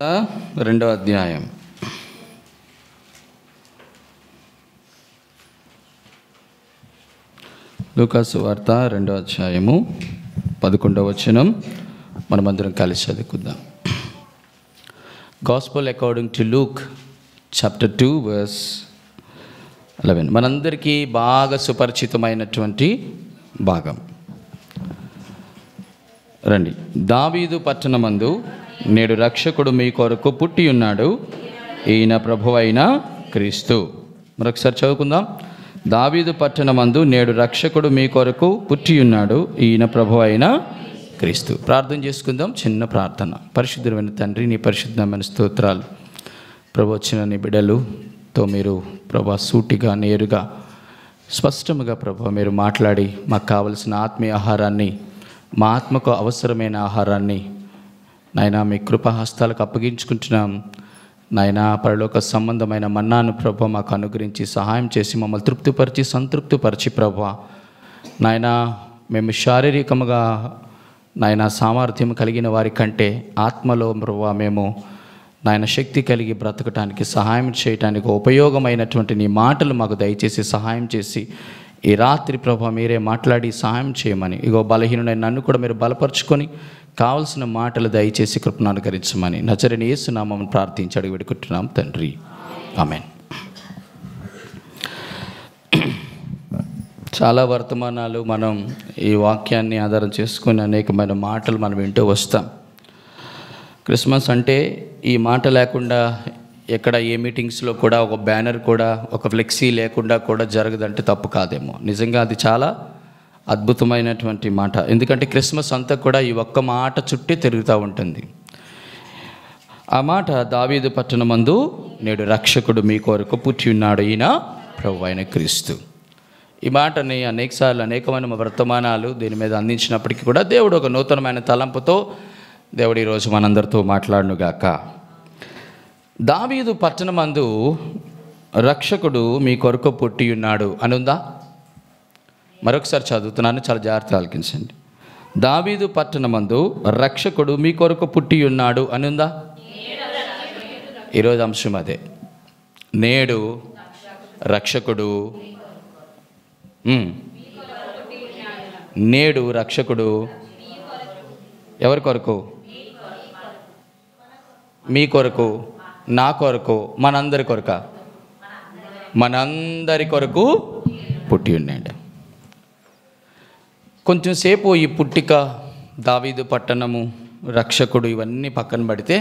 రెండో అధ్యాయం. లూకాసు వార్త 2వ అధ్యాయము 11వ వచనం మనమందరం కలిసి చదువుకుందాం. Gospel according to Luke chapter 2 verse 11 మనందరికీ బాగా సుపరిచితమైనటువంటి భాగం. రండి. దావీదు పట్టణమందు నేడు రక్షకుడు మీ కొరకు పుట్టి ఉన్నాడు, ఈయన ప్రభువైన క్రీస్తు. మరొకసారి చదువుకుందాం. దావీదు పట్టణమందు నేడు రక్షకుడు మీ కొరకు పుట్టి ఉన్నాడు, ఈయన ప్రభువైన క్రీస్తు. ప్రార్థన చేసుకుందాం. చిన్న ప్రార్థన. పరిశుద్ధమైన తండ్రి, నీ పరిశుద్ధమైన స్తోత్రాలు. ప్రభు, వచ్చిన నీ బిడ్డలుతో మీరు ప్రభు సూటిగా నేరుగా స్పష్టముగా ప్రభు మీరు మాట్లాడి మాకు కావలసిన ఆత్మీయ ఆహారాన్ని, మా ఆత్మకు అవసరమైన ఆహారాన్ని నాయనా మీ కృపాహస్తాలకు అప్పగించుకుంటున్నాం. నాయనా పరలోక సంబంధమైన మన్నాను ప్రభు మాకు అనుగ్రహించి సహాయం చేసి మమ్మల్ని తృప్తిపరిచి సంతృప్తిపరిచి ప్రభు నాయనా మేము శారీరకముగా నాయనా సామర్థ్యం కలిగిన వారి కంటే ఆత్మలో ప్రభు మేము నాయన శక్తి కలిగి బ్రతకటానికి సహాయం చేయటానికి ఉపయోగమైనటువంటి నీ మాటలు మాకు దయచేసి సహాయం చేసి ఈ రాత్రి ప్రభు మీరే మాట్లాడి సహాయం చేయమని, ఇగో బలహీనుడైన నన్ను కూడా మీరు బలపరుచుకొని కావలసిన మాటలు దయచేసి కృపను అనుకరించమని నజరేయుని యేసు నామమున ప్రార్థించి అడిగి వేడుకుంటున్నాం తండ్రి, ఆమేన్. చాలా వర్తమానాలు మనం ఈ వాక్యాన్ని ఆధారం చేసుకుని అనేకమైన మాటలు మనం వింటూ వస్తాం. క్రిస్మస్ అంటే ఈ మాట లేకుండా ఎక్కడ ఏ మీటింగ్స్లో కూడా ఒక బ్యానర్ కూడా ఒక ఫ్లెక్సీ లేకుండా కూడా జరగదంటే తప్పు కాదేమో. నిజంగా అది చాలా అద్భుతమైనటువంటి మాట. ఎందుకంటే క్రిస్మస్ అంతా కూడా ఈ ఒక్క మాట చుట్టే తిరుగుతూ ఉంటుంది. ఆ మాట దావీదు పట్టణమందు నేడు రక్షకుడు మీ కొరకు పుట్టి ఉన్నాడు, ఈయన ప్రభువైన క్రీస్తు. ఈ మాటని అనేకసార్లు అనేకమైన వర్తమానాలు దీని మీద అందించినప్పటికీ కూడా దేవుడు ఒక నూతనమైన తలంపుతో దేవుడు ఈరోజు మనందరితో మాట్లాడునుగాక. దావీదు పట్టణమందు రక్షకుడు మీ కొరకు పుట్టి ఉన్నాడు అని ఉందా? మరొకసారి చదువుతున్నాను, చాలా జాగ్రత్తగా ఆలకించండి. దావీదు పట్టణమందు రక్షకుడు మీ కొరకు పుట్టి ఉన్నాడు అని ఉందా? ఈరోజు అంశం అదే. నేడు రక్షకుడు, నేడు రక్షకుడు ఎవరి కొరకు? మీ కొరకు, నా కొరకు, మనందరి కొరక? మనందరి కొరకు పుట్టి ఉన్నాడు. కొంచెం సేపు ఈ పుట్టిక, దావీదు పట్టణము, రక్షకుడు ఇవన్నీ పక్కన పడితే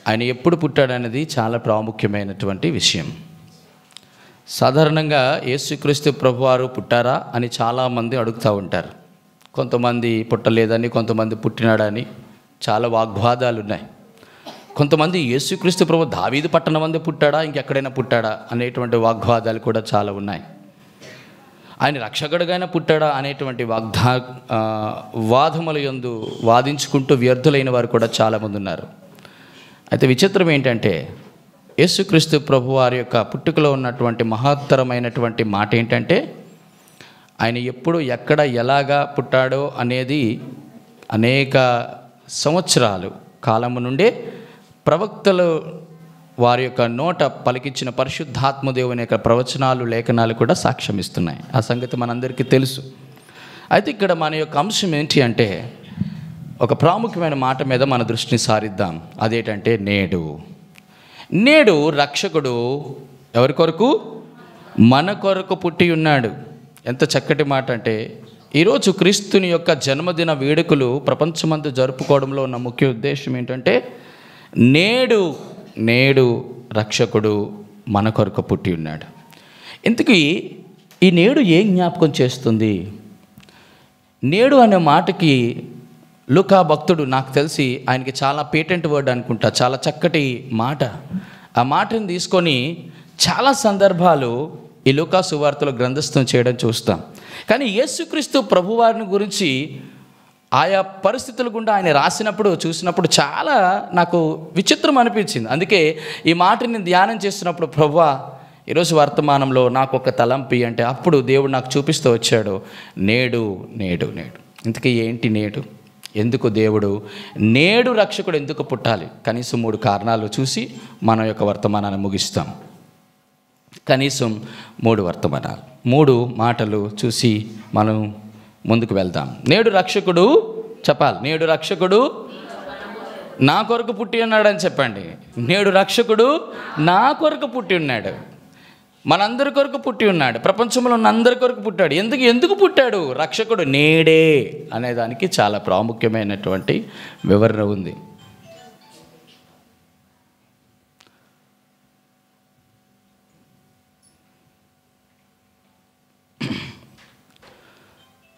ఆయన ఎప్పుడు పుట్టాడనేది చాలా ప్రాముఖ్యమైనటువంటి విషయం. సాధారణంగా యేసుక్రీస్తు ప్రభువారు పుట్టారా అని చాలామంది అడుగుతూ ఉంటారు. కొంతమంది పుట్టలేదని, కొంతమంది పుట్టినాడని చాలా వాగ్వాదాలు ఉన్నాయి. కొంతమంది యేసుక్రీస్తు ప్రభు దావీదు పట్టణం మంది పుట్టాడా, ఇంకెక్కడైనా పుట్టాడా అనేటువంటి వాగ్వాదాలు కూడా చాలా ఉన్నాయి. ఆయన రక్షకుడుగానే పుట్టాడా అనేటువంటి వాదముల యందు వాదించుకుంటూ వ్యర్థులైన వారు కూడా చాలామంది ఉన్నారు. అయితే విచిత్రం ఏంటంటే యేసుక్రీస్తు ప్రభు వారి యొక్క పుట్టుకలో ఉన్నటువంటి మహత్తరమైనటువంటి మాట ఏంటంటే ఆయన ఎప్పుడు ఎక్కడ ఎలాగా పుట్టాడో అనేది అనేక సంవత్సరాలు కాలము నుండే ప్రవక్తలు వారి యొక్క నోట పలికించిన పరిశుద్ధాత్మదేవుని యొక్క ప్రవచనాలు, లేఖనాలు కూడా సాక్ష్యమిస్తున్నాయి. ఆ సంగతి మనందరికీ తెలుసు. అయితే ఇక్కడ మన యొక్క అంశం ఏంటి అంటే ఒక ప్రాముఖ్యమైన మాట మీద మన దృష్టిని సారిద్దాం. అదేంటంటే నేడు. నేడు రక్షకుడు ఎవరి కొరకు? మన కొరకు పుట్టి ఉన్నాడు. ఎంత చక్కటి మాట అంటే ఈరోజు క్రీస్తుని యొక్క జన్మదిన వేడుకలు ప్రపంచమంతా జరుపుకోవడంలో ఉన్న ముఖ్య ఉద్దేశం ఏంటంటే నేడు రక్షకుడు మన కొరకు పుట్టి ఉన్నాడు. ఇంతకీ ఈ నేడు ఏం జ్ఞాపకం చేస్తుంది? నేడు అనే మాటకి లూకా భక్తుడు, నాకు తెలిసి ఆయనకి చాలా పేటెంట్ వర్డ్ అనుకుంటా, చాలా చక్కటి మాట. ఆ మాటను తీసుకొని చాలా సందర్భాలు ఈ లూకా సువార్తలో గ్రంథస్థం చేయడం చూస్తాం. కానీ యేసుక్రీస్తు ప్రభువారిని గురించి ఆయా పరిస్థితుల గుండా ఆయన రాసినప్పుడు చూసినప్పుడు చాలా నాకు విచిత్రం అనిపించింది. అందుకే ఈ మాటని ధ్యానం చేస్తున్నప్పుడు ప్రభువా ఈరోజు వర్తమానంలో నాకు ఒక తలంపి అంటే అప్పుడు దేవుడు నాకు చూపిస్తూ వచ్చాడు నేడు నేడు నేడు. ఇంతకీ ఏంటి నేడు? ఎందుకు దేవుడు నేడు రక్షకుడు ఎందుకు పుట్టాలి? కనీసం 3 కారణాలు చూసి మన యొక్క వర్తమానాన్ని ముగిస్తాం. కనీసం 3 వర్తమానాలు, 3 మాటలు చూసి మనం ముందుకు వెళ్దాం. నేడు రక్షకుడు చెప్పాలి. నేడు రక్షకుడు నా కొరకు పుట్టి ఉన్నాడని చెప్పండి. నేడు రక్షకుడు నా కొరకు పుట్టి ఉన్నాడు, మనందరి కొరకు పుట్టి ఉన్నాడు, ప్రపంచంలో ఉన్న అందరి కొరకు పుట్టాడు. ఎందుకు పుట్టాడు? రక్షకుడు నేడే అనేదానికి చాలా ప్రాముఖ్యమైనటువంటి వివరణ ఉంది.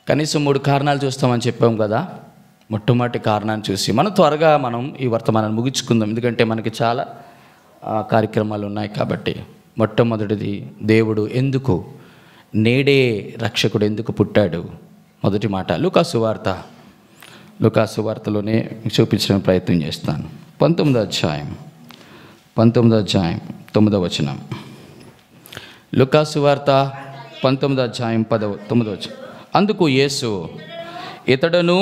కనీసం 3 కారణాలు చూస్తామని చెప్పాం కదా. మొట్టమొదటి కారణాన్ని చూసి త్వరగా మనం ఈ వర్తమానాన్ని ముగించుకుందాం, ఎందుకంటే మనకి చాలా కార్యక్రమాలు ఉన్నాయి కాబట్టి. మొట్టమొదటిది, దేవుడు ఎందుకు నేడే రక్షకుడు ఎందుకు పుట్టాడు? మొదటి మాట లూకాసు వార్తలోనే చూపించడానికి ప్రయత్నం చేస్తాను. 19వ అధ్యాయం 9వ వచనం. లూకాసు వార్త 19వ అధ్యాయం 9వ వచనం. అందుకు యేసు, ఇతడును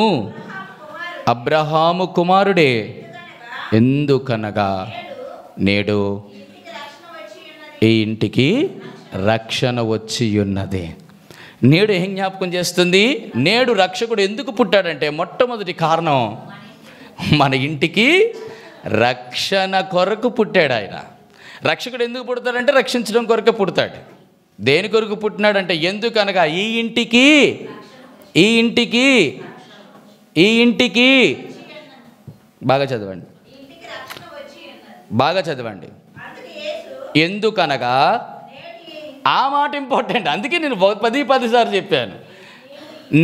అబ్రహాము కుమారుడే, ఎందుకనగా నేడు ఈ ఇంటికి రక్షణ వచ్చి ఉన్నది. నేడు ఏం జ్ఞాపకం చేస్తుంది? నేడు రక్షకుడు ఎందుకు పుట్టాడంటే మొట్టమొదటి కారణం, మన ఇంటికి రక్షణ కొరకు పుట్టాడు ఆయన. రక్షకుడు ఎందుకు పుడతాడంటే రక్షించడం కొరకు పుడతాడు. దేని కొరకు పుట్టినాడంటే ఎందుకనగా ఈ ఇంటికి బాగా చదవండి. ఎందుకనగా, ఆ మాట ఇంపార్టెంట్, అందుకే నేను 10 సార్లు చెప్పాను.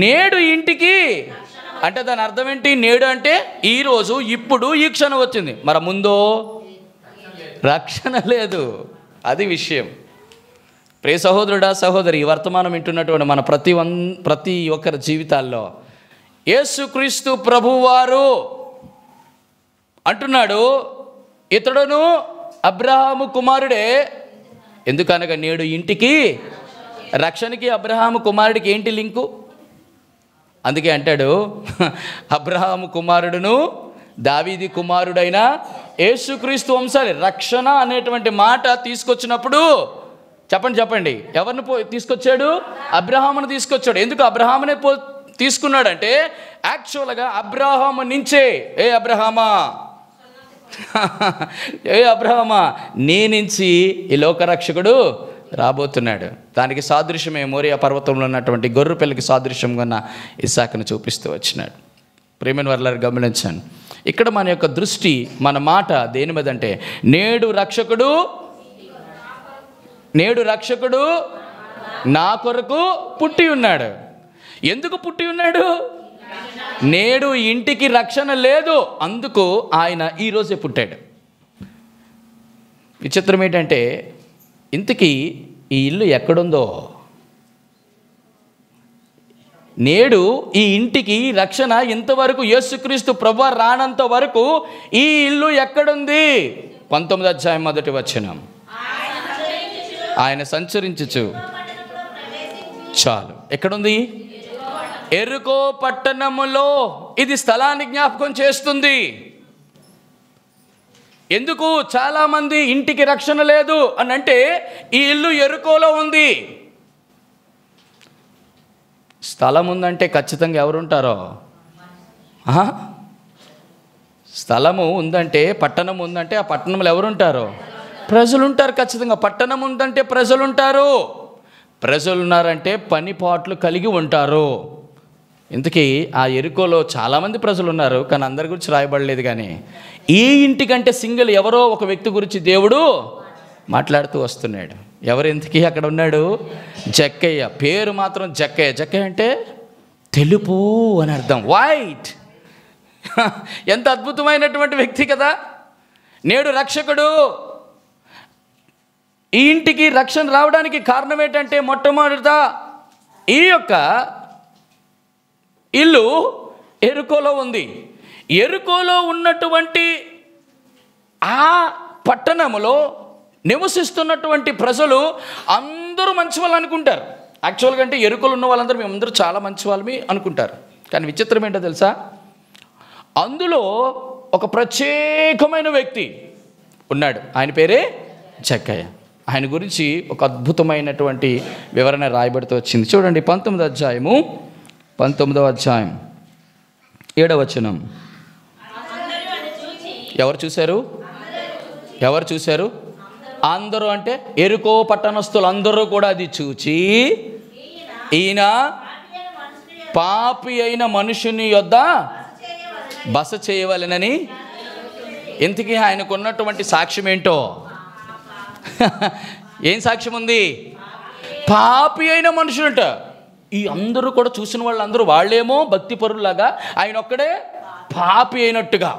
నేడు ఇంటికి అంటే దాని అర్థం ఏంటి? నేడు అంటే ఈరోజు, ఇప్పుడు, ఈ క్షణం వచ్చింది. మరి ముందో రక్షణ లేదు. అది విషయం. ప్రియ సహోదరుడా, సహోదరి, ఈ వర్తమానం వింటున్నటువంటి మన ప్రతి ఒక్కరి జీవితాల్లో యేసుక్రీస్తు ప్రభువారు అంటున్నాడు, ఇతడును అబ్రహాము కుమారుడే, ఎందుకనగా నేడు ఇంటికి రక్షణకి అబ్రహాము కుమారుడికి ఏంటి లింకు? అందుకే అంటాడు, అబ్రహాము కుమారుడును దావీదు కుమారుడైన యేసుక్రీస్తు వంశాలి. రక్షణ అనేటువంటి మాట తీసుకొచ్చినప్పుడు చెప్పండి ఎవరిని తీసుకొచ్చాడు? అబ్రహామును తీసుకొచ్చాడు. ఎందుకు అబ్రహామునే తీసుకున్నాడంటే యాక్చువల్గా అబ్రహాము నుంచే, ఏ అబ్రహామా నీ నుంచి ఈ లోకరక్షకుడు రాబోతున్నాడు. దానికి సాదృశ్యమే మోరియా పర్వతంలో ఉన్నటువంటి గొర్రె పిల్లకి సాదృశ్యంగా ఉన్న ఇస్సాకును చూపిస్తూ వచ్చినాడు. ప్రేమైన వారలారా గమనించాను. ఇక్కడ మన యొక్క దృష్టి, మన మాట దేని మీద అంటే నేడు రక్షకుడు నా కొరకు పుట్టి ఉన్నాడు. ఎందుకు పుట్టి ఉన్నాడు? నేడు ఇంటికి రక్షణ లేదు, అందుకు ఆయన ఈరోజే పుట్టాడు. విచిత్రం ఏంటంటే, ఇంతకీ ఈ ఇల్లు ఎక్కడుందో? నేడు ఈ ఇంటికి రక్షణ ఇంతవరకు యేసుక్రీస్తు ప్రభువు రానంత వరకు ఈ ఇల్లు ఎక్కడుంది? 19వ అధ్యాయం 1వ వచనం. ఆయన సంచరించుచు చాలు. ఎక్కడుంది? ఎరుకో పట్టణములో. ఇది స్థలాన్ని జ్ఞాపకం చేస్తుంది. ఎందుకు చాలామంది ఇంటికి రక్షణ లేదు అని అంటే ఈ ఇల్లు ఎరుకోలో ఉంది. స్థలం ఉందంటే ఖచ్చితంగా ఎవరుంటారో? స్థలము ఉందంటే, పట్టణం ఉందంటే ఆ పట్టణంలో ఎవరుంటారో? ప్రజలు ఉంటారు ఖచ్చితంగా. పట్టణం ఉందంటే ప్రజలు ఉంటారు. ప్రజలు ఉన్నారంటే పని పాట్లు కలిగి ఉంటారు. ఇంతకీ ఆ ఎరుకోలో చాలామంది ప్రజలు ఉన్నారు, కానీ అందరి గురించి రాయబడలేదు. కానీ ఈ ఇంటికంటే సింగిల్ ఎవరో ఒక వ్యక్తి గురించి దేవుడు మాట్లాడుతూ వస్తున్నాడు. ఎవరు ఇంతకీ అక్కడ ఉన్నాడు? జక్కయ్య. పేరు మాత్రం జక్కయ్య. జక్కయ్య అంటే తెలుపు అని అర్థం, వైట్. ఎంత అద్భుతమైనటువంటి వ్యక్తి కదా. నేడు రక్షకుడు. ఈ ఇంటికి రక్షణ రావడానికి కారణం ఏంటంటే మొట్టమొదట ఈ యొక్క ఇల్లు ఎరుకోలో ఉంది. ఎరుకోలో ఉన్నటువంటి ఆ పట్టణములో నివసిస్తున్నటువంటి ప్రజలు అందరూ మంచి వాళ్ళు అనుకుంటారు. యాక్చువల్గా అంటే ఎరుకోలో ఉన్న వాళ్ళందరూ మేమందరూ చాలా మంచి వాళ్ళమి అనుకుంటారు. కానీ విచిత్రం ఏంటో తెలుసా? అందులో ఒక ప్రత్యేకమైన వ్యక్తి ఉన్నాడు. ఆయన పేరే జక్కయ్య. ఆయన గురించి ఒక అద్భుతమైనటువంటి వివరణ రాయబడుతూ వచ్చింది. చూడండి 19వ అధ్యాయం 7వ వచనం. ఎవరు చూశారు? అందరూ అంటే ఎరుకో పట్టణస్థులు అందరూ కూడా అది చూచి, ఈయన పాపి అయిన మనుషుని యొద్ద బస చేయవలెనని. ఇంతకీ ఆయనకున్నటువంటి సాక్ష్యం ఏంటో? ఏం సాక్ష్యం ఉంది? పాపి అయిన మనుషులంట. ఈ అందరూ కూడా చూసిన వాళ్ళందరూ వాళ్ళేమో భక్తి పరులాగా, ఆయన ఒక్కడే పాపి అయినట్టుగా.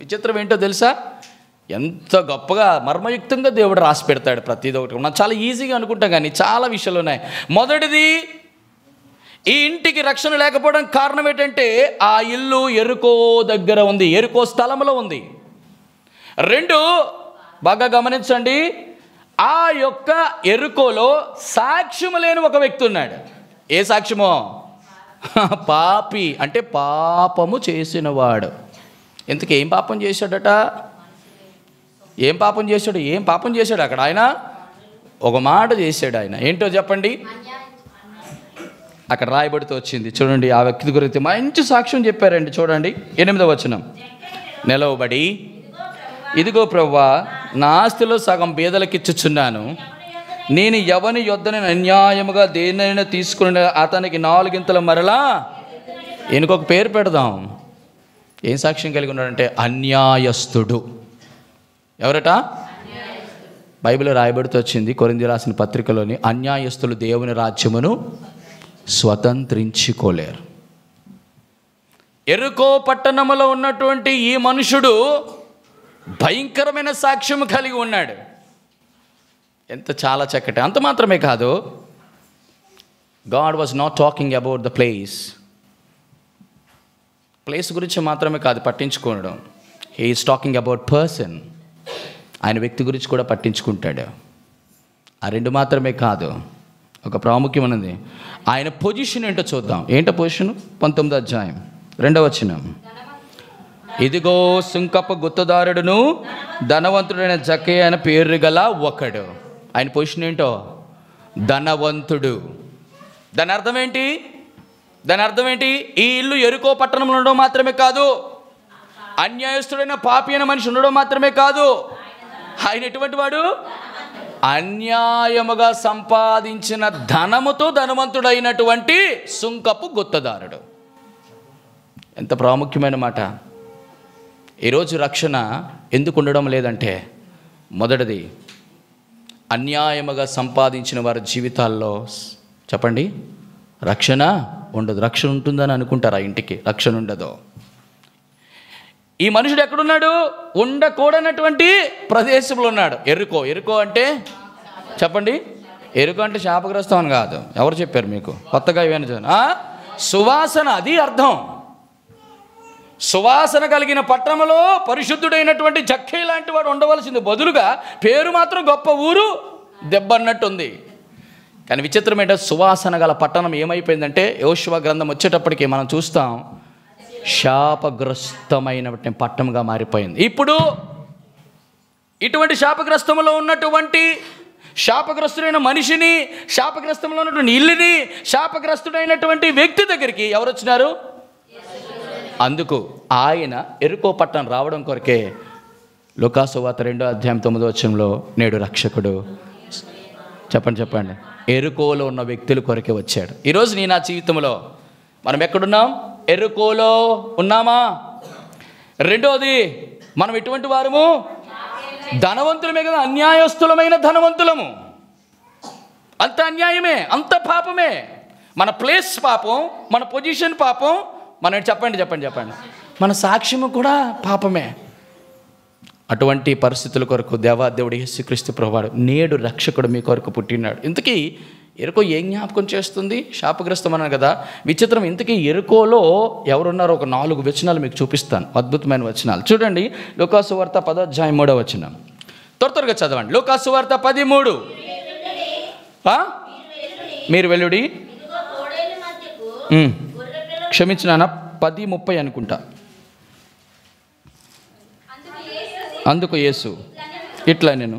విచిత్రం ఏంటో తెలుసా? ఎంత గొప్పగా మర్మయుక్తంగా దేవుడు రాసి పెడతాడు ప్రతిదీ ఒకటి. మనం చాలా ఈజీగా అనుకుంటాం, కానీ చాలా విషయాలు ఉన్నాయి. మొదటిది, ఈ ఇంటికి రక్షణ లేకపోవడానికి కారణం ఏంటంటే ఆ ఇల్లు ఎరుకో దగ్గర ఉంది, ఎరుకో స్థలంలో ఉంది. 2, బాగా గమనించండి, ఆ యొక్క ఎరుకోలో సాక్ష్యము లేని ఒక వ్యక్తి ఉన్నాడు. ఏ సాక్ష్యమో? పాపి అంటే పాపము చేసినవాడు. ఇంతకీ ఏం పాపం చేశాడట? ఏం పాపం చేశాడు అక్కడ? ఆయన ఒక మాట చేశాడు. ఆయన ఏంటో చెప్పండి. అక్కడ రాయబడుతూ వచ్చింది. చూడండి, ఆ వ్యక్తి గురించి మంచి సాక్ష్యం చెప్పారండి. చూడండి 8వ వచనం. నిలవబడి, ఇదిగో ప్రభువా, నా ఆస్తిలో సగం బీదలకిచ్చుచున్నాను. నేను ఎవని యొద్దని అన్యాయముగా దేన్నైనా తీసుకుని అతనికి 4 గింతల మరలా. ఈయనకొక పేరు పెడదాం. ఏం సాక్ష్యం కలిగి ఉన్నాడంటే అన్యాయస్తుడు. ఎవరట? బైబిల్లో రాయబడుతూ వచ్చింది, కొరింథీ రాసిన పత్రికలోని, అన్యాయస్తులు దేవుని రాజ్యమును స్వతంత్రించుకోలేరు. ఎరుకో పట్టణములో ఉన్నటువంటి ఈ మనుషుడు భయంకరమైన సాక్ష్యం కలిగి ఉన్నాడు. ఎంత చాలా చక్కటి. అంత మాత్రమే కాదు, God was not talking about the place గురించి మాత్రమే కాదు పట్టించుకోవడం. He is talking about person. ఆయన వ్యక్తి గురించి కూడా పట్టించుకుంటాడు. ఆ 2 మాత్రమే కాదు, ఒక ప్రాముఖ్యమైనది. ఆయన పొజిషన్ ఏంటో చూద్దాం. ఏంటో పొజిషన్? 19వ అధ్యాయం 2వ వచనం. ఇదిగో సుంకపు గుత్తదారుడును ధనవంతుడైన జక్కయ్య అనే పేరు గల ఒకడు. ఆయన పొజిషన్ ఏంటో? ధనవంతుడు. దాని అర్థం ఏంటి? ఈ ఇల్లు ఎరుకో పట్టణంలో ఉండడం మాత్రమే కాదు, అన్యాయస్తుడైన పాపి అయిన మనిషి ఉండడం మాత్రమే కాదు, ఆయన ఎటువంటి వాడు? అన్యాయముగా సంపాదించిన ధనముతో ధనవంతుడైనటువంటి సుంకపు గుత్తదారుడు. ఎంత ప్రాముఖ్యమైన మాట. ఈరోజు రక్షణ ఎందుకు ఉండడం లేదంటే, మొదటిది, అన్యాయముగా సంపాదించిన వారి జీవితాల్లో చెప్పండి రక్షణ ఉండదు. రక్షణ ఉంటుందని అనుకుంటారు, ఆ ఇంటికి రక్షణ ఉండదు. ఈ మనుషుడు ఎక్కడున్నాడు? ఉండకూడనటువంటి ప్రదేశంలో ఉన్నాడు. ఎరుకో అంటే చెప్పండి. ఎరుకో అంటే శాపగ్రస్తం అని కాదు. ఎవరు చెప్పారు మీకు? కొత్తగా ఏమైనా సువాసన, అది అర్థం. సువాసన కలిగిన పట్టణంలో పరిశుద్ధుడైనటువంటి జక్కయ్య లాంటి వాడు ఉండవలసింది. బదులుగా పేరు మాత్రం గొప్ప ఊరు దెబ్బన్నట్టుంది. కానీ విచిత్రం ఏంటంటే, సువాసన గల పట్టణం ఏమైపోయిందంటే, యోషువ గ్రంథం వచ్చేటప్పటికి మనం చూస్తాం, శాపగ్రస్తమైన పట్టణంగా మారిపోయింది. ఇప్పుడు ఇటువంటి శాపగ్రస్తములో ఉన్నటువంటి శాపగ్రస్తుడైన మనిషిని, శాపగ్రస్తంలో ఉన్నటువంటి ఇల్లుని, శాపగ్రస్తుడైనటువంటి వ్యక్తి దగ్గరికి ఎవరు వచ్చినారు? అందుకు ఆయన ఎరుకో పట్టణం రావడం కొరకే లూకాసు వార్త 2వ అధ్యాయం 9వ వచనంలో, నేడు రక్షకుడు చెప్పండి ఎరుకోలో ఉన్న వ్యక్తుల కొరకే వచ్చాడు. ఈరోజు నా జీవితంలో మనం ఎక్కడున్నాం? ఎరుకోలో ఉన్నామా? రెండోది, మనం ఎటువంటి వారము? ధనవంతులమే కదా, అన్యాయస్తులమైన ధనవంతులము. అంత అన్యాయమే, అంత పాపమే. మన ప్లేస్ పాపం, మన పొజిషన్ పాపం, మనం చెప్పండి మన సాక్ష్యము కూడా పాపమే. అటువంటి పరిస్థితుల కొరకు దేవాదేవుడు యేసుక్రీస్తు ప్రభువాడు నేడు రక్షకుడు మీ కొరకు పుట్టినాడు. ఇంతకీ ఎరుకో ఏం జ్ఞాపకం చేస్తుంది? శాపగ్రస్తం అన్నాను కదా. విచిత్రం, ఇంతకీ ఎరుకోలో ఎవరున్నారో ఒక 4 వచనాలు మీకు చూపిస్తాను, అద్భుతమైన వచనాలు. చూడండి, లూకాసు వార్త 10వ అధ్యాయం 3వ వచనం. త్వరగా చదవండి. లూకాసు వార్త 13. మీరు వెల్లుడి క్షమించినానా? 10:30 అనుకుంటా. అందుకు యేసు ఇట్లా నేను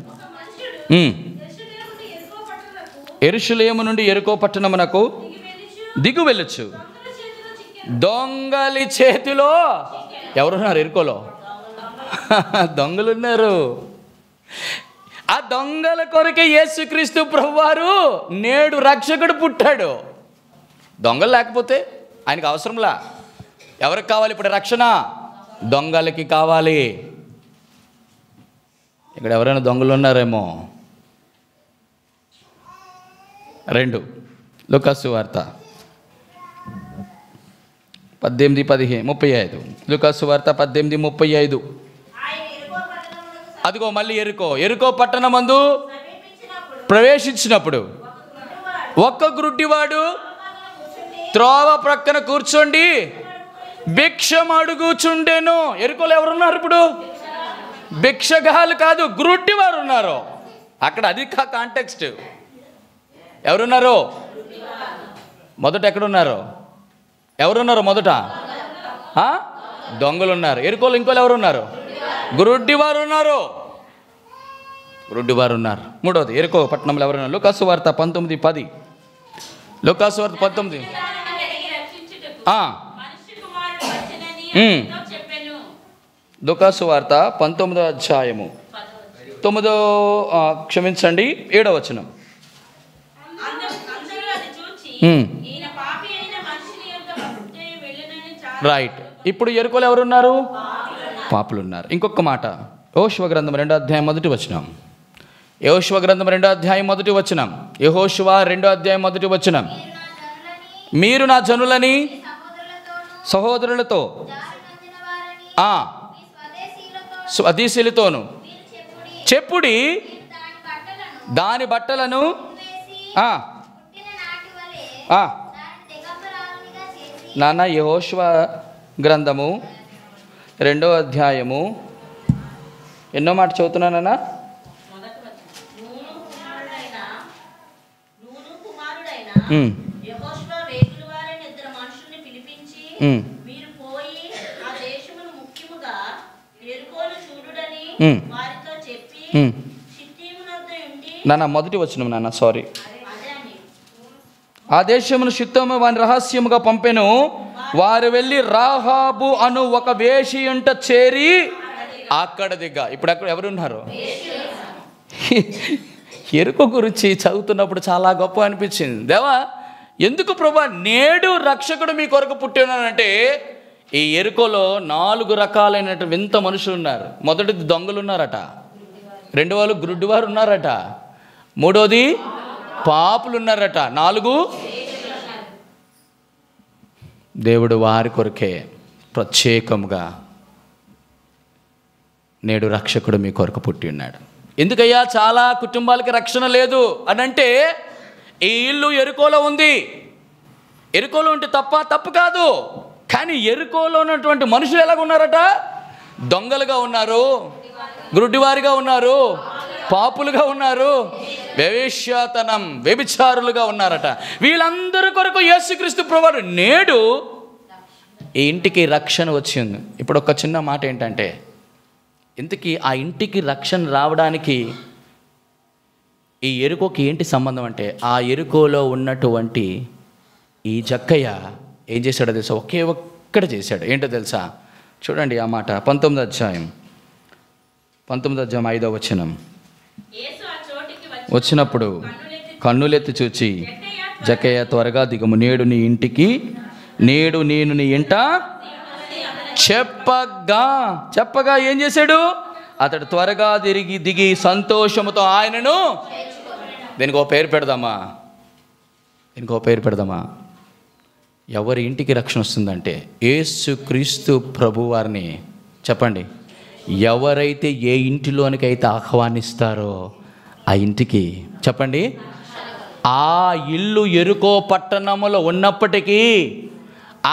యెరూషలేము నుండి యెరికో పట్టణమునకు దిగు వెళ్ళొచ్చు. దొంగలి చేతిలో ఎవరున్నారు? యెరికోలో దొంగలు ఉన్నారు. ఆ దొంగల కొరకే యేసుక్రీస్తు ప్రభువారు నేడు రక్షకుడు పుట్టాడు. దొంగలు లేకపోతే ఆయనకు అవసరంలా. ఎవరికి కావాలి ఇప్పుడు రక్షణ? దొంగలకి కావాలి. ఇక్కడ ఎవరైనా దొంగలు ఉన్నారేమో. 2 లూకాసు వార్త 18:35. లూకాసు వార్త 18:35. అదిగో మళ్ళీ యెరికో పట్టణమందు ప్రవేశించినప్పుడు ఒక్క గ్రుడ్డివాడు త్రోవ ప్రక్కన కూర్చోండి భిక్షం అడుగుచుండెను. యెరికోలో ఎవరున్నారు ఇప్పుడు? భిక్షగాలు కాదు, గ్రుడ్డివారు ఉన్నారు అక్కడ. అది కాంటెక్స్ట్. ఎవరున్నారు మొదట? ఎక్కడున్నారు? ఎవరున్నారు మొదట? దొంగలు ఉన్నారు. యెరికోలో ఇంకోలు ఎవరున్నారు? గ్రుడ్డివారు ఉన్నారు. మూడవది యెరికో పట్టణంలో ఎవరున్నారు? లూకాసు వార్త 19:10. లూకాసు వార్త 19. లూకాసు వార్త 19వ అధ్యాయము 7వ వచనం. రైట్. ఇప్పుడు యెరికోలో ఎవరున్నారు? పాపులు ఉన్నారు. ఇంకొక మాట, యెహోషువ గ్రంథం 2వ అధ్యాయం 1వ వచనం. యెహోషువ గ్రంథం 2వ అధ్యాయం 1వ వచనం. యెహోషువ 2వ అధ్యాయం 1వ వచనం. మీరు నా జనులని సహోదరులతో స్వదేశీయులతోను చెప్పుడి దాని బట్టలను నాన్న. యెహోషువ గ్రంథము 2వ అధ్యాయము ఎన్నో మాట చదువుతున్నానన్నా? నాన్న మొదటి వచనం నాన్న, సారీ. ఆ దేశమును షిత్తము వాని రహస్యముగా పంపెను. వారు వెళ్ళి రాహాబు అను ఒక వేషి అంట చేరి అక్కడ దిగా. ఇప్పుడు అక్కడ ఎవరున్నారు? యెరికో గురించి చదువుతున్నప్పుడు చాలా గొప్ప అనిపించింది. దేవా, ఎందుకు ప్రభా నేడు రక్షకుడు మీ కొరకు పుట్టినానంటే, ఈ యెరికోలో 4 రకాలైనటువంటి వింత మనుషులు ఉన్నారు. మొదటిది దొంగలు ఉన్నారట, 2వ గ్రుడ్డివారు ఉన్నారట, 3వది పాపులు ఉన్నారట, 4 దేవుడు వారి కొరకే ప్రత్యేకముగా నేడు రక్షకుడు మీ కొరకు పుట్టి ఉన్నాడు. ఎందుకయ్యా చాలా కుటుంబాలకి రక్షణ లేదు అని అంటే, ఈ ఇల్లు యెరికోలో ఉంది. యెరికోలో ఉంటే తప్పు కాదు. కానీ యెరికోలో ఉన్నటువంటి మనుషులు ఎలాగ ఉన్నారట? దొంగలుగా ఉన్నారు, గ్రుడ్డివారిగా ఉన్నారు, పాపులుగా ఉన్నారు, వ్యభిచారులుగా ఉన్నారట. వీళ్ళందరి కొరకు యేసుక్రీస్తు ప్రభువు నేడు ఈ ఇంటికి రక్షణ వచ్చింది. ఇప్పుడు ఒక చిన్న మాట ఏంటంటే, ఇంతకీ ఆ ఇంటికి రక్షణ రావడానికి ఈ యెరికోకి ఏంటి సంబంధం అంటే, ఆ యెరికోలో ఉన్నటువంటి ఈ జక్కయ్య ఏం చేశాడో తెలుసా? ఒకే ఒక్కటి చేశాడు. ఏంటో తెలుసా? చూడండి ఆ మాట. 19వ అధ్యాయం 5వ వచనం. వచ్చినప్పుడు కన్నులెత్తి చూచి, జక్కయ్య త్వరగా దిగము, నేడు నేను నీ ఇంట చెప్పగా ఏం చేశాడు? అతడు త్వరగా దిగి సంతోషముతో ఆయనను దీనికి ఒక పేరు పెడదామా? ఎవరి ఇంటికి రక్షణ వస్తుందంటే యేసుక్రీస్తు ప్రభువారిని. చెప్పండి, ఎవరైతే ఏ ఇంటిలోనికైతే ఆహ్వానిస్తారో ఆ ఇంటికి, చెప్పండి, ఆ ఇల్లు యెరికో పట్టణములో ఉన్నప్పటికీ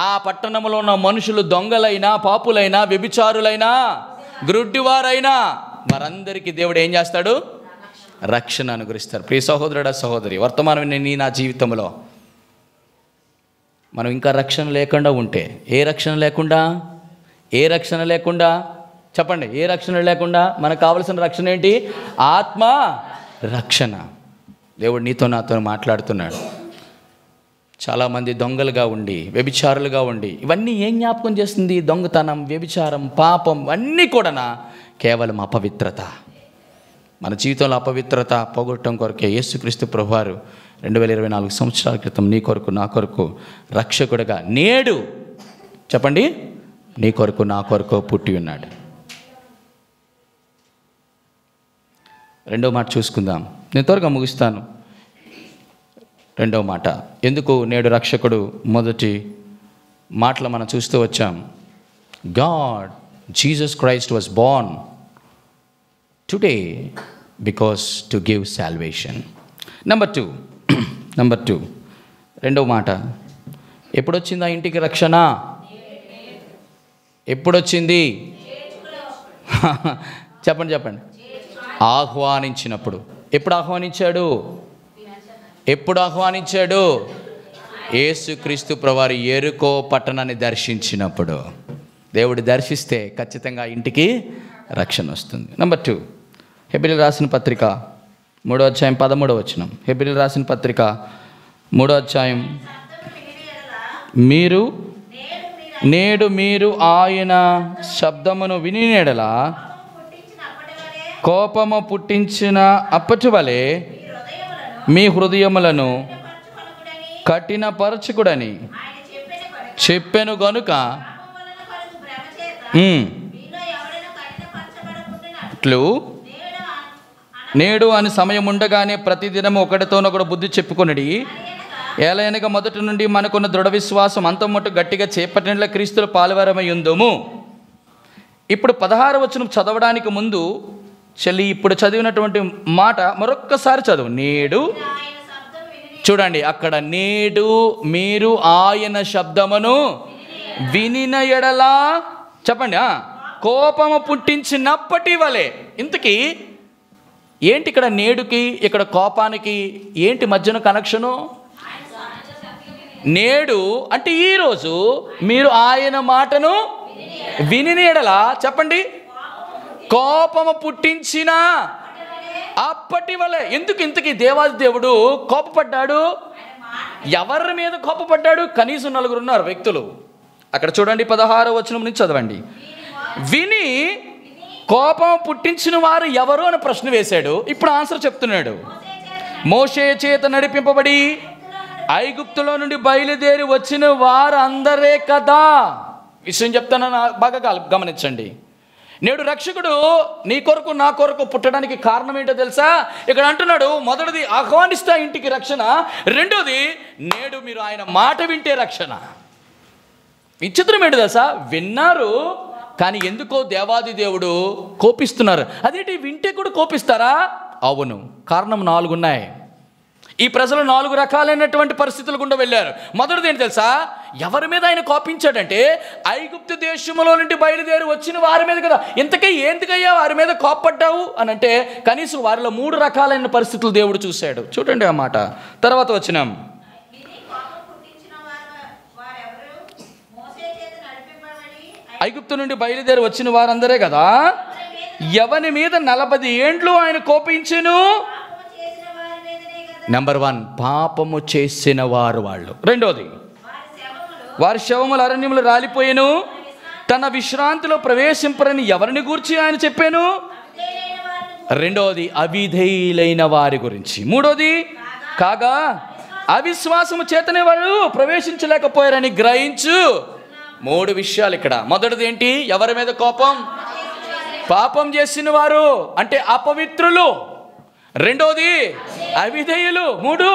ఆ పట్టణంలో ఉన్న మనుషులు దొంగలైనా, పాపులైనా, వ్యభిచారులైనా, గ్రుడ్డివారైనా వారందరికీ దేవుడు ఏం చేస్తాడు? రక్షణ అనుగ్రహిస్తారు. ప్రియ సహోదరుడా, సహోదరి, వర్తమానం నా జీవితంలో మనం ఇంకా రక్షణ లేకుండా ఉంటే, ఏ రక్షణ లేకుండా చెప్పండి, ఏ రక్షణ లేకుండా మనకు కావలసిన రక్షణ ఏంటి? ఆత్మ రక్షణ. దేవుడు నీతో నాతో మాట్లాడుతున్నాడు. చాలామంది దొంగలుగా ఉండి, వ్యభిచారులుగా ఉండి, ఇవన్నీ ఏం జ్ఞాపకం చేస్తుంది? దొంగతనం, వ్యభిచారం, పాపం అన్నీ కూడా కేవలం అపవిత్రత. మన జీవితంలో అపవిత్రత పోగొట్టడం కొరకే యేసుక్రీస్తు ప్రభువారు 2024 సంవత్సరాల క్రితం నీ కొరకు నా కొరకు రక్షకుడిగా నేడు, చెప్పండి, నీ కొరకు నా కొరకు పుట్టి ఉన్నాడు. రెండో మాట చూసుకుందాం, నేను త్వరగా ముగిస్తాను. రెండో మాట, ఎందుకు నేడు రక్షకుడు? మొదటి మాటలు మనం చూస్తూ వచ్చాం. God, Jesus Christ was Born today because to give salvation. Number two, రెండవ మాట, ఎప్పుడొచ్చింది ఆ ఇంటికి రక్షణ? ఎప్పుడొచ్చింది? చెప్పండి. ఆహ్వానించినప్పుడు. ఎప్పుడు ఆహ్వానించాడు? యేసుక్రీస్తు ప్రభువారు యెరికో పట్టణాన్ని దర్శించినప్పుడు. దేవుడు దర్శిస్తే ఖచ్చితంగా ఇంటికి రక్షణ వస్తుంది. నెంబర్ 2, హెబ్రీయులకు రాసిన పత్రిక 3వ అధ్యాయం 13వ వచనం. హెబ్రీయులకు రాసిన పత్రిక 3వ అధ్యాయం, నేడు మీరు ఆయన శబ్దమును విని ఎడల కోపము పుట్టించిన అప్పటి వలె మీ హృదయములను కఠినపరచుకుడని చెప్పెను గనుక నేడు అని సమయం ఉండగానే ప్రతిదినము ఒకటితోనొకడు బుద్ధి చెప్పుకొనిడి. ఏలయనగా మొదటి నుండి మనకున్న దృఢ విశ్వాసం అంతమొట్టు గట్టిగా చేపట్టిన క్రీస్తుల పాలువారమై ఉందుము. ఇప్పుడు 16వ వచనం చదవడానికి ముందు చెల్లి ఇప్పుడు చదివినటువంటి మాట మరొక్కసారి చదువు. నేడు, చూడండి అక్కడ, నేడు మీరు ఆయన శబ్దమును వినిన ఎడలా, చెప్పండి, కోపము పుట్టించినప్పటి వలె. ఇంతకీ ఏంటి ఇక్కడ నేడుకి ఇక్కడ కోపానికి ఏంటి మధ్యన కనెక్షను? నేడు అంటే ఈరోజు మీరు ఆయన మాటను వినిన ఎడలా, చెప్పండి, కోపము పుట్టించిన అప్పటి వలె. ఎందుకు ఇంతకీ దేవాది దేవుడు కోపపడ్డాడు? ఎవరి మీద కోపపడ్డాడు? కనీసం 4 ఉన్నారు వ్యక్తులు. అక్కడ చూడండి 16వ వచనం నుంచి చదవండి. విని కోపం పుట్టించిన వారు ఎవరు అని ప్రశ్న వేశాడు. ఇప్పుడు ఆన్సర్ చెప్తున్నాడు. మోషే చేత నడిపింపబడి ఐగుప్తులో నుండి బయలుదేరి వచ్చిన వారు అందరే కదా. విషయం చెప్తాను, బాగా గమనించండి. నేడు రక్షకుడు నీ కొరకు నా కొరకు పుట్టడానికి కారణం ఏంటో తెలుసా? ఇక్కడ అంటున్నాడు, మొదటిది ఆహ్వానిస్తా ఇంటికి రక్షణ, రెండోది నేడు మీరు ఆయన మాట వింటే రక్షణ. విచిత్రం ఏంటి తెలుసా? విన్నారు, కానీ ఎందుకో దేవాది దేవుడు కోపిస్తున్నారు. అదేంటి, వింటే కూడా కోపిస్తారా? అవును, కారణం 4 ఉన్నాయి. ఈ ప్రజలు 4 రకాలైనటువంటి పరిస్థితులు గుండా వెళ్ళారు. మొదటిది ఏంటి తెలుసా? ఎవరి మీద ఆయన కోపించాడంటే ఐగుప్తు దేశంలో నుండి బయలుదేరి వచ్చిన వారి మీద కదా. ఇంతకీ ఎందుకయ్యా వారి మీద కోపడ్డావు అని అంటే కనీసం వారిలో 3 రకాలైన పరిస్థితులు దేవుడు చూశాడు. చూడండి ఆ మాట. తర్వాత వచనం, ఐగుప్తు నుండి బయలుదేరి వచ్చిన వారందరే కదా, ఎవని మీద 40 ఏండ్లు ఆయన కోపించెను? నెంబర్ 1, పాపము చేసిన వారు వాళ్ళు. రెండోది, వారి శవములు అరణ్యములు రాలిపోయాను, తన విశ్రాంతిలో ప్రవేశింపరని ఎవరిని గూర్చి ఆయన చెప్పాను? రెండోది, అవిధేయులైన వారి గురించి. మూడోది, కాగా అవిశ్వాసము చేతనే వారు ప్రవేశించలేకపోయారని గ్రహించు. 3 విషయాలు ఇక్కడ. మొదటిది ఏంటి? ఎవరి మీద కోపం? పాపం చేసిన వారు అంటే అపవిత్రులు. రెండోది అవిధేయులు. 3,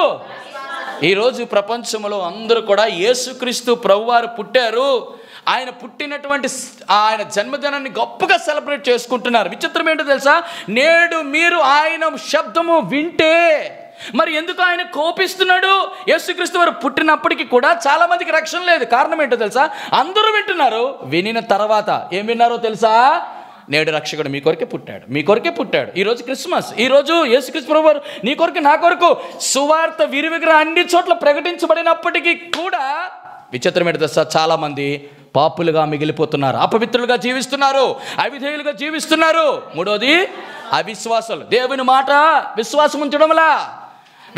ఈరోజు ప్రపంచంలో అందరూ కూడా యేసుక్రీస్తు ప్రభువారు పుట్టారు, ఆయన పుట్టినటువంటి ఆయన జన్మదినాన్ని గొప్పగా సెలబ్రేట్ చేసుకుంటున్నారు. విచిత్రం ఏంటో తెలుసా? నేడు మీరు ఆయన శబ్దము వింటే, మరి ఎందుకు ఆయన కోపిస్తున్నాడు? యేసుక్రీస్తు వారు పుట్టినప్పటికీ కూడా చాలా మందికి రక్షణ లేదు. కారణం ఏంటో తెలుసా? అందరూ వింటున్నారు, వినిన తర్వాత ఏం విన్నారో తెలుసా? నేడు రక్షకుడు మీ కొరకే పుట్టాడు, మీ కొరకే పుట్టాడు. ఈరోజు క్రిస్మస్, ఈరోజు యేసుక్రీస్తు ప్రభువారు నీ కొరకు నా కొరకు సువార్త విరివిగా అన్ని చోట్ల ప్రకటించబడినప్పటికీ కూడా విచిత్రం ఏంటో తెలుసా? చాలామంది పాపులుగా మిగిలిపోతున్నారు, అపవిత్రులుగా జీవిస్తున్నారు, అవిధేయులుగా జీవిస్తున్నారు. మూడోది అవిశ్వాసాలు. దేవుని మాట విశ్వాసం ఉంచడంలా,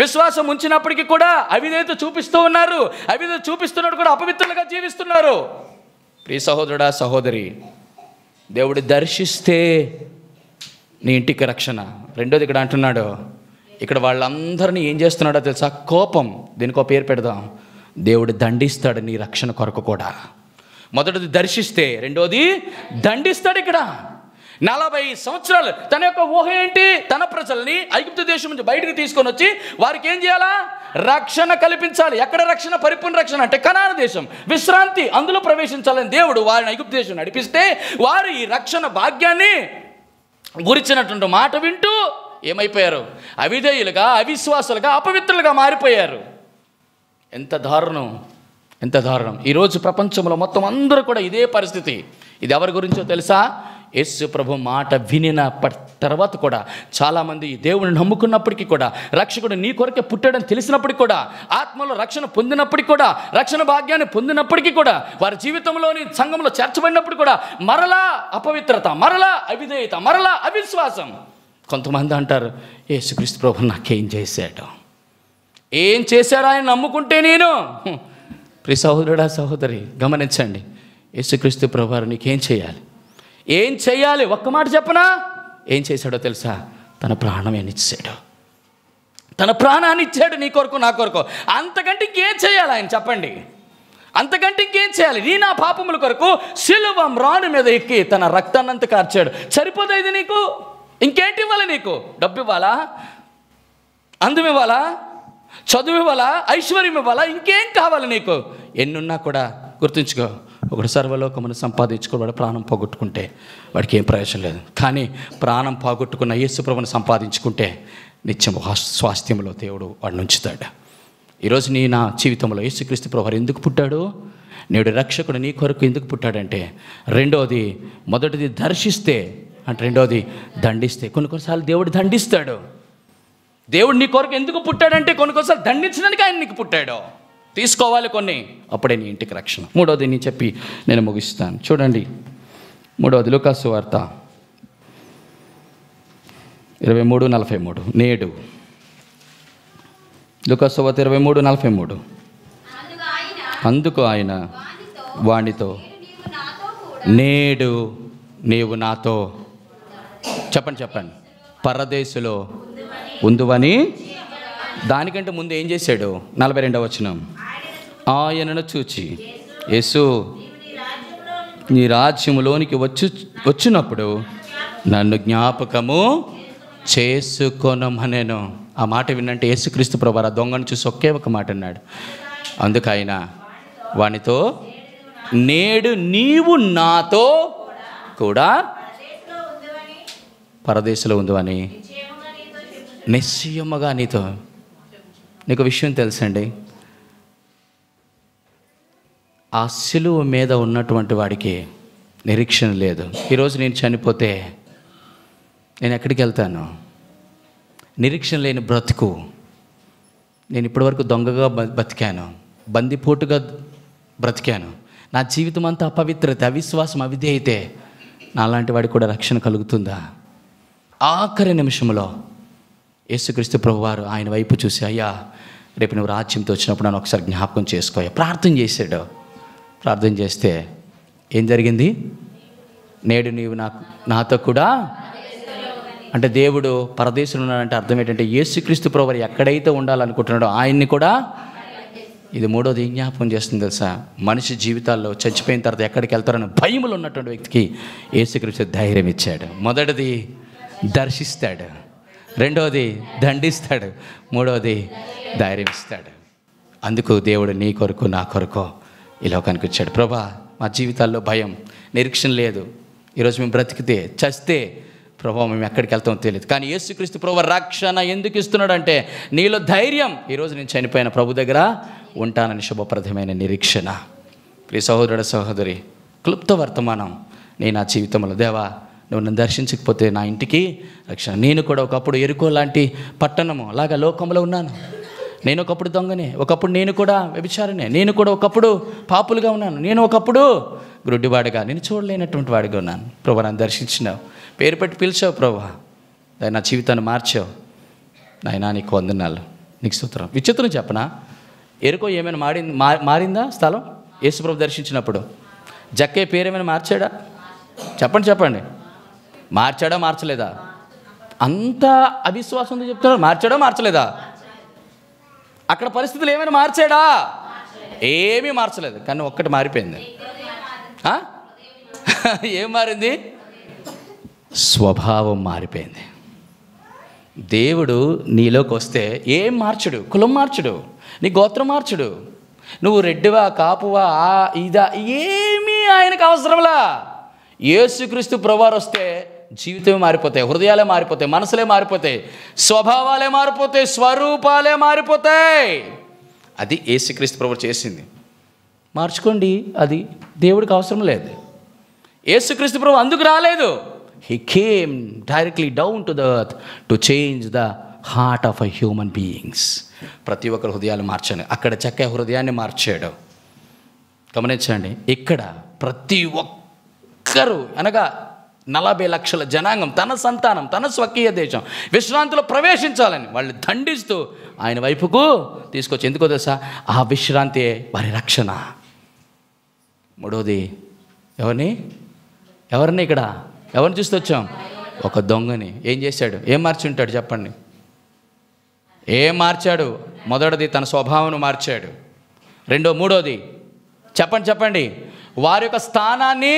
విశ్వాసం ఉంచినప్పటికీ కూడా అవిధేయత చూపిస్తూ ఉన్నారు. అవిధేయత చూపిస్తున్నట్టు కూడా అపవిత్రులుగా జీవిస్తున్నారు. ప్రియ సహోదరుడా, సహోదరి, దేవుడు దర్శిస్తే నీ ఇంటికి రక్షణ. రెండోది ఇక్కడ అంటున్నాడు, ఇక్కడ వాళ్ళందరినీ ఏం చేస్తున్నాడో తెలుసా? కోపం. దీనికి ఒక పేరు పెడదాం, దేవుడు దండిస్తాడు నీ రక్షణ కొరకు కూడా. మొదటిది దర్శిస్తే, రెండోది దండిస్తాడు. ఇక్కడ 40 సంవత్సరాలు తన యొక్క ఊహ ఏంటి? తన ప్రజల్ని ఐగుప్తు దేశం నుంచి బయటికి తీసుకొని వచ్చి వారికి ఏం చేయాలా? రక్షణ కల్పించాలి. ఎక్కడ రక్షణ? పరిపూర్ణ రక్షణ అంటే కనాను దేశం, విశ్రాంతి, అందులో ప్రవేశించాలని దేవుడు వారిని ఐగుప్తు దేశం నడిపిస్తే వారు ఈ రక్షణ భాగ్యాన్ని గురించినటువంటి మాట వింటూ ఏమైపోయారు? అవిధేయులుగా, అవిశ్వాసులుగా, అపవిత్రులుగా మారిపోయారు. ఎంత దారుణం, ఎంత దారుణం. ఈరోజు ప్రపంచంలో మొత్తం అందరూ కూడా ఇదే పరిస్థితి. ఇది ఎవరి గురించో తెలుసా? యేసు ప్రభు మాట వినిన తర్వాత కూడా చాలామంది దేవుని నమ్ముకున్నప్పటికీ కూడా, రక్షకుడు నీ కొరకే పుట్టాడని తెలిసినప్పటికీ కూడా, ఆత్మలో రక్షణ పొందినప్పటికీ కూడా, రక్షణ భాగ్యాన్ని పొందినప్పటికీ కూడా, వారి జీవితంలోని సంఘంలో చేర్చబడినప్పుడు కూడా మరలా అపవిత్రత, మరలా అవిధేయత, మరలా అవిశ్వాసం. కొంతమంది అంటారు, యేసుక్రీస్తు ప్రభు నాకేం చేశాడు? ఏం చేశాడు ఆయన నమ్ముకుంటే నేను? ప్రియ సహోదరుడా, సహోదరి, గమనించండి. యేసుక్రీస్తు ప్రభు వారు నీకేం చేయాలి? ఏం చేయాలి? ఒక్క మాట చెప్పనా? ఏం చేశాడో తెలుసా? తన ప్రాణాన్ని ఇచ్చాడు. తన ప్రాణాన్ని ఇచ్చాడు నీ కొరకు, నా కొరకు. అంతకంటే ఇంకేం చేయాలి ఆయన? చెప్పండి. అంతకంటే ఇంకేం చేయాలి? నీ నా పాపముల కొరకు సిలువ మ్రాను మీద ఎక్కి తన రక్తాన్నంత కార్చాడు. సరిపోదా ఇది నీకు? ఇంకేంటి ఇవ్వాలి నీకు? డబ్బు ఇవ్వాలా? అందం ఇవ్వాలా? చదువు ఇవ్వాలా? ఐశ్వర్యం ఇవ్వాలా? ఇంకేం కావాలి నీకు? ఎన్నున్నా కూడా గుర్తుంచుకో, ఒకడు సర్వలోకమును సంపాదించుకోవాడు, ప్రాణం పోగొట్టుకుంటే వాడికి ఏం ప్రయోజనం లేదు. కానీ ప్రాణం పోగొట్టుకున్న యేసు ప్రభువును సంపాదించుకుంటే నిత్యం స్వాస్థ్యంలో దేవుడు వాడిని ఉంచుతాడు. ఈరోజు నా జీవితంలో యేసుక్రీస్తు ప్రభువు ఎందుకు పుట్టాడు? నేడు రక్షకుడు నీ కొరకు ఎందుకు పుట్టాడంటే, రెండోది, మొదటిది దర్శిస్తే అంటే, రెండోది దండిస్తే. కొన్నిసార్లు దేవుడు దండిస్తాడు. దేవుడు నీ కొరకు ఎందుకు పుట్టాడంటే, కొన్నిసార్లు దండించడానికి ఆయన నీకు పుట్టాడు. తీసుకోవాలి కొన్ని, అప్పుడే నీ ఇంటికి రక్షణ. మూడోది నేను చెప్పి నేను ముగిస్తాను. చూడండి, మూడోది లూకాసు వార్త 23:43. నేడు లూకాసు వార్త 23:43. అందుకు ఆయన వానితో, నేడు నీవు నాతో, చెప్పండి, పరదేశులో ఉందువని. దానికంటే ముందు ఏం చేశాడు? 42వ వచనం. ఆయనను చూచి యేసు, నీ రాజ్యములోనికి వచ్చినప్పుడు నన్ను జ్ఞాపకము చేసుకొనమనెను. ఆ మాట విన్నంటే యేసుక్రీస్తు ప్రభువు ఆ దొంగను చూసి ఒకే ఒక మాట అన్నాడు. అందుకు ఆయన వానితో, నేడు నీవు నాతో కూడా పరదేశంలో ఉందని నిశ్చయముగా నీతో. నీకు విషయం తెలుసండి, ఆ సిలువ మీద ఉన్నటువంటి వాడికి నిరీక్షణ లేదు. ఈరోజు నేను చనిపోతే నేను ఎక్కడికి వెళ్తాను? నిరీక్షణ లేని బ్రతుకు. నేను ఇప్పటివరకు దొంగగా బతికాను, బందిపోటుగా బ్రతికాను. నా జీవితం అంతా అపవిత్రత, అవిశ్వాసం, అవిధేయతే. నాలాంటి వాడికి కూడా రక్షణ కలుగుతుందా? ఆఖరి నిమిషంలో యేసుక్రీస్తు ప్రభువారు ఆయన వైపు చూసి, అయ్యా రేపు నువ్వు రాజ్యంతో వచ్చినప్పుడు నన్ను ఒకసారి జ్ఞాపకం చేసుకో. ప్రార్థన చేశాడు. ప్రార్థన చేస్తే ఏం జరిగింది? నేడు నీవు నాతో కూడా అంటే, దేవుడు పరదేశంలో ఉన్నాడంటే అర్థం ఏంటంటే, యేసుక్రీస్తు ప్రభువారు ఎక్కడైతే ఉండాలనుకుంటున్నాడో ఆయన్ని కూడా. ఇది మూడోది ఏం జ్ఞాపకం చేస్తుంది తెలుసా? మనిషి జీవితాల్లో చచ్చిపోయిన తర్వాత ఎక్కడికి వెళ్తారని భయములు ఉన్నటువంటి వ్యక్తికి యేసుక్రీస్తు ధైర్యం ఇచ్చాడు. మొదటిది దర్శిస్తాడు, రెండవది దండిస్తాడు, మూడవది ధైర్యం ఇస్తాడు. అందుకు దేవుడు నీ కొరకు, నా కొరకు ఈ లోకానికి వచ్చాడు. ప్రభా, మా జీవితాల్లో భయం, నిరీక్షణ లేదు. ఈరోజు మేము బ్రతికితే, చస్తే ప్రభా మేము ఎక్కడికి వెళ్తామో తెలియదు. కానీ యేసుక్రీస్తు ప్రభు రక్షణ ఎందుకు ఇస్తున్నాడంటే, నీలో ధైర్యం. ఈరోజు నేను చనిపోయిన ప్రభు దగ్గర ఉంటానని శుభప్రదమైన నిరీక్షణ. ప్రియ సహోదరుడు, సహోదరి, క్లుప్త వర్తమానం నేను నా జీవితంలో, దేవా నువ్వు నన్ను దర్శించకపోతే నా ఇంటికి రక్షణ. నేను కూడా ఒకప్పుడు ఎరుకో లాంటి పట్టణము అలాగా లోకంలో ఉన్నాను. నేను ఒకప్పుడు దొంగనే, ఒకప్పుడు నేను కూడా వ్యభిచారినే, నేను కూడా ఒకప్పుడు పాపులుగా ఉన్నాను, నేను ఒకప్పుడు గ్రుడ్డివాడిగా, నేను చూడలేనటువంటి వాడిగా ఉన్నాను. ప్రభు నన్ను దర్శించినావు, పేరు పెట్టి పిలిచావు ప్రభు, నా జీవితాన్ని మార్చావు. నాయనా నీకు వందనాలు, నీకు స్తోత్రం. విచిత్రం చెప్పనా, ఎరుకో ఏమైనా మారిందా స్థలం యేసుప్రభు దర్శించినప్పుడు? జక్కే పేరు ఏమైనా మార్చాడా? చెప్పండి. మార్చాడా మార్చలేదా? అంత అవిశ్వాసంతో చెప్తున్నారు. మార్చాడా మార్చలేదా? అక్కడ పరిస్థితులు ఏమైనా మార్చాడా? ఏమీ మార్చలేదు. కానీ ఒక్కటి మారిపోయింది. ఏం మారింది? స్వభావం మారిపోయింది. దేవుడు నీలోకి వస్తే ఏం మార్చడు, కులం మార్చడు, నీ గోత్రం మార్చడు, నువ్వు రెడ్డివా కాపువా ఇదా ఏమీ ఆయనకు అవసరంలా. యేసుక్రీస్తు ప్రభువారు వస్తే జీవితమే మారిపోతాయి, హృదయాలే మారిపోతాయి, మనసులే మారిపోతాయి, స్వభావాలే మారిపోతాయి, స్వరూపాలే మారిపోతాయి. అది యేసుక్రీస్తు ప్రభువు చేసింది. మార్చుకోండి, అది దేవుడికి అవసరం లేదు. యేసుక్రీస్తు ప్రభు అందుకు రాలేదు. He came directly down to the earth to change the heart of a human beings. ప్రతి ఒక్కరి హృదయాలు మార్చాను. అక్కడ చక్క హృదయాన్ని మార్చాడు. గమనించండి, ఇక్కడ ప్రతి ఒక్కరు అనగా 40 లక్షల జనాంగం, తన సంతానం, తన స్వకీయ దేశం విశ్రాంతిలో ప్రవేశించాలని వాళ్ళు దండిస్తూ ఆయన వైపుకు తీసుకొచ్చి, ఎందుకో తెలుసా? ఆ విశ్రాంతి వారి రక్షణ. మూడోది ఎవరిని ఇక్కడ ఎవరిని చూస్తూ వచ్చాం? ఒక దొంగని. ఏం చేశాడు? ఏం మార్చి ఉంటాడు చెప్పండి? ఏం మార్చాడు? మొదటిది తన స్వభావం మార్చాడు. మూడోది చెప్పండి. వారి యొక్క స్థానాన్ని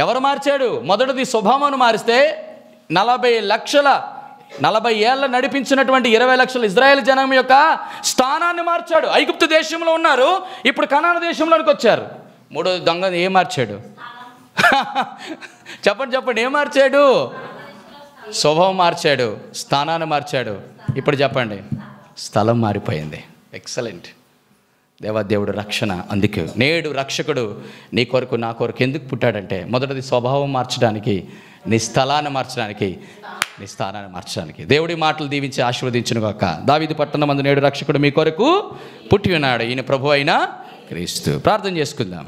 ఎవరు మార్చాడు? మొదటిది స్వభావాన్ని మారిస్తే 40 ఏళ్ళ నడిపించినటువంటి 20 లక్షల ఇజ్రాయేల్ జనం యొక్క స్థానాన్ని మార్చాడు. ఐగుప్తు దేశంలో ఉన్నారు, ఇప్పుడు కనాను దేశంలోనికి వచ్చారు. మూడోది దొంగ ఏం మార్చాడు? చెప్పండి. ఏం మార్చాడు? స్వభావం మార్చాడు, స్థానాన్ని మార్చాడు. ఇప్పుడు చెప్పండి, స్థలం మారిపోయింది. ఎక్సలెంట్. దేవాదేవుడు రక్షణ. అందుకే నేడు రక్షకుడు నీ కొరకు నా కొరకు ఎందుకు పుట్టాడంటే, మొదటిది స్వభావం మార్చడానికి, నీ స్థలాన్ని మార్చడానికి, నీ స్థానాన్ని మార్చడానికి. దేవుడి మాటలు దీవించి ఆశీర్వదించును గాక. దావీదు పట్టణమందు నేడు రక్షకుడు మీ కొరకు పుట్టి ఉన్నాడు, ఈయన ప్రభు అయిన క్రీస్తు. ప్రార్థన చేసుకుందాం.